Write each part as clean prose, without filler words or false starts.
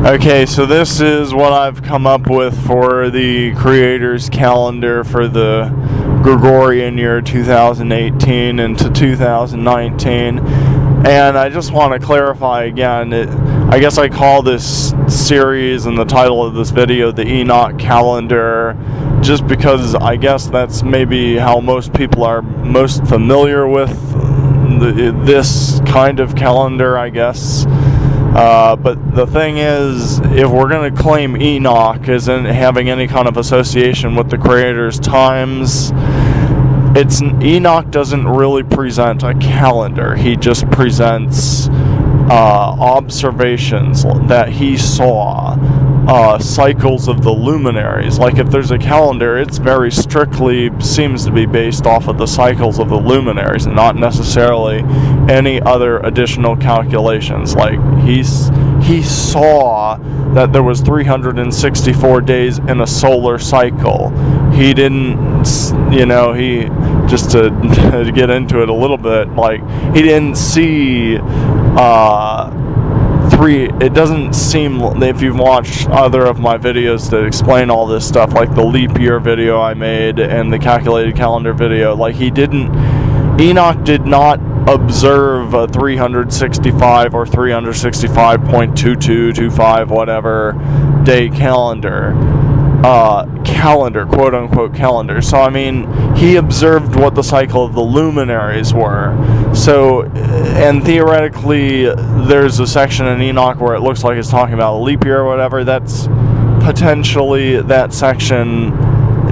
Okay, so this is what I've come up with for the creator's calendar for the Gregorian year 2018 into 2019. And I just want to clarify again, I guess I call this series and the title of this video the Enoch calendar, just because I guess that's maybe how most people are most familiar with this kind of calendar, I guess. But the thing is, if we're going to claim Enoch as in having any kind of association with the Creator's times, Enoch doesn't really present a calendar. He just presents observations that he saw, cycles of the luminaries. Like if there's a calendar, it's very strictly seems to be based off of the cycles of the luminaries and not necessarily any other additional calculations. Like he saw that there was 364 days in a solar cycle. He didn't, he, just to get into it a little bit, like he didn't see it doesn't seem, if you've watched other of my videos that explain all this stuff, like the leap year video I made and the calculated calendar video, like Enoch did not observe a 365 or 365.2225 whatever day calendar, quote unquote calendar. So I mean, he observed what the cycle of the luminaries were. So, and theoretically, there's a section in Enoch where it looks like it's talking about a leap year or whatever. That's potentially, that section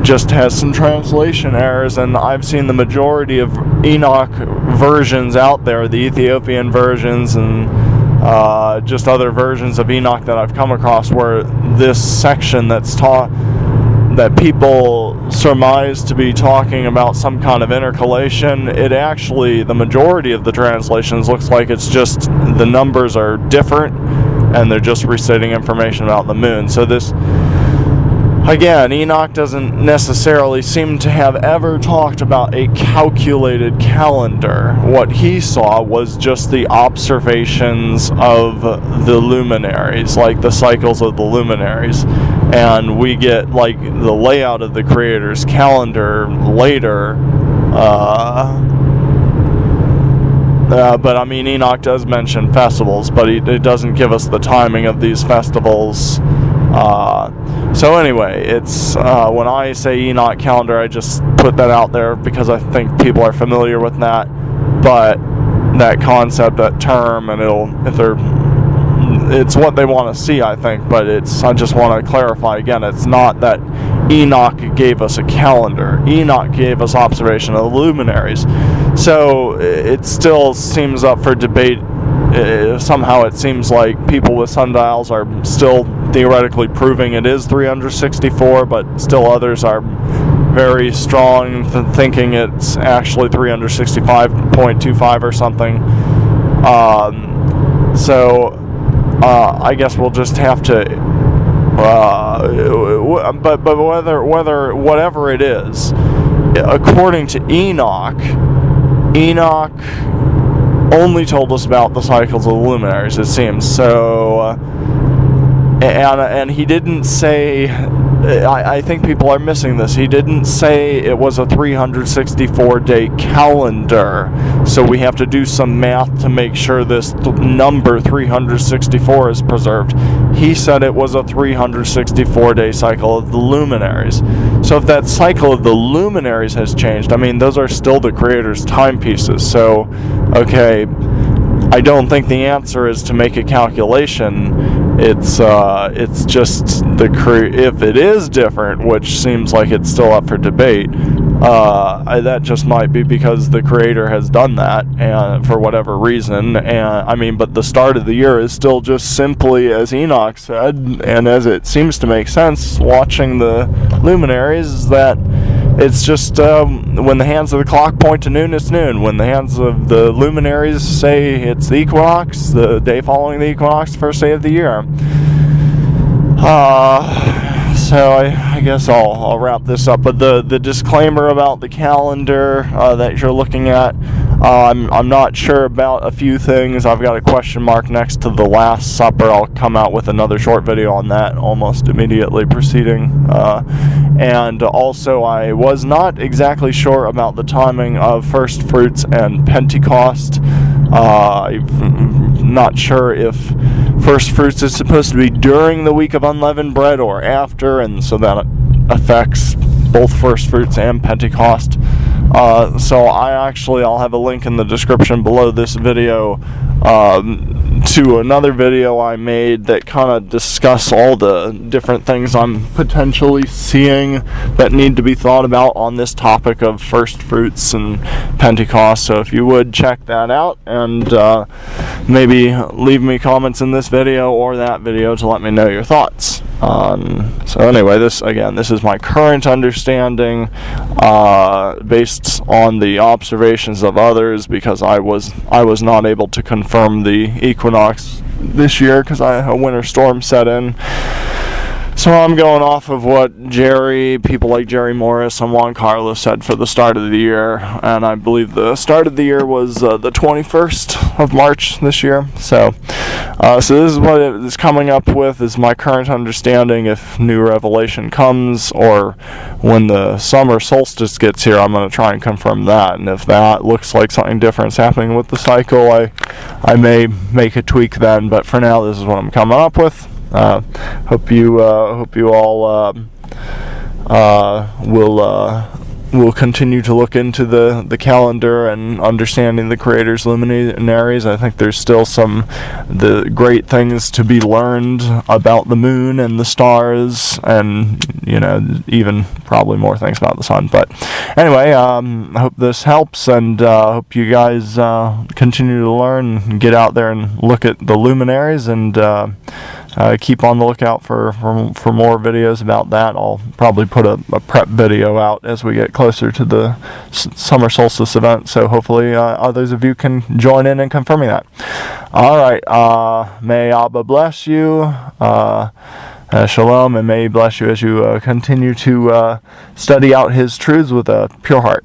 just has some translation errors, and I've seen the majority of Enoch versions out there, the Ethiopian versions and just other versions of Enoch that I've come across, where this section that people surmise to be talking about some kind of intercalation, it actually, the majority of the translations looks like it's just the numbers are different and they're just restating information about the moon. So this, again, Enoch doesn't necessarily seem to have ever talked about a calculated calendar. What he saw was just the observations of the luminaries, like the cycles of the luminaries. And we get like the layout of the Creator's calendar later. But I mean, Enoch does mention festivals, but it doesn't give us the timing of these festivals. So anyway, it's when I say Enoch calendar, I just put that out there because I think people are familiar with that. But that concept, that term, and it's what they want to see, I think. But I just want to clarify again, it's not that Enoch gave us a calendar. Enoch gave us observation of the luminaries. So it still seems up for debate. Somehow it seems like people with sundials are still theoretically proving it is 364, but still others are very strong thinking it's actually 365.25 or something. So I guess we'll just have to but whatever it is, according to Enoch only told us about the cycles of the luminaries, it seems. So, and he didn't say, I think people are missing this, he didn't say it was a 364-day calendar. So we have to do some math to make sure this number 364 is preserved. He said it was a 364-day cycle of the luminaries. So if that cycle of the luminaries has changed, I mean, those are still the Creator's timepieces. So, okay, I don't think the answer is to make a calculation. It's just if it is different, which seems like it's still up for debate, that just might be because the Creator has done that, and for whatever reason. And I mean, but the start of the year is still just simply as Enoch said, and as it seems to make sense watching the luminaries, is that it's just when the hands of the clock point to noon, it's noon. When the hands of the luminaries say it's the equinox, the day following the equinox, first day of the year. So I guess I'll wrap this up. But the disclaimer about the calendar that you're looking at, I'm not sure about a few things. I've got a question mark next to the Last Supper. I'll come out with another short video on that almost immediately preceding. And also, I was not exactly sure about the timing of First Fruits and Pentecost. I'm not sure if First Fruits is supposed to be during the week of unleavened bread or after, and so that affects both First Fruits and Pentecost. So I'll have a link in the description below this video to another video I made that kind of discuss all the different things I'm potentially seeing that need to be thought about on this topic of First Fruits and Pentecost. So if you would check that out, and maybe leave me comments in this video or that video to let me know your thoughts. So anyway, this is my current understanding based on the observations of others, because I was not able to confirm the EquiNOX this year because a winter storm set in. So I'm going off of what people like Jerry Morris and Juan Carlos said for the start of the year, and I believe the start of the year was the 21st of March this year. So this is what it is coming up with, is my current understanding. If new revelation comes, or when the summer solstice gets here, I'm going to try and confirm that. And if that looks like something different is happening with the cycle, I may make a tweak then. But for now, this is what I'm coming up with. Hope you all will continue to look into the calendar and understanding the Creator's luminaries. I think there's still the great things to be learned about the moon and the stars, and even probably more things about the sun. But anyway, I hope this helps, and hope you guys continue to learn and get out there and look at the luminaries, and keep on the lookout for more videos about that. I'll probably put a prep video out as we get closer to the summer solstice event, so hopefully others of you can join in and confirming that. Alright, may Abba bless you, shalom, and may he bless you as you continue to study out his truths with a pure heart.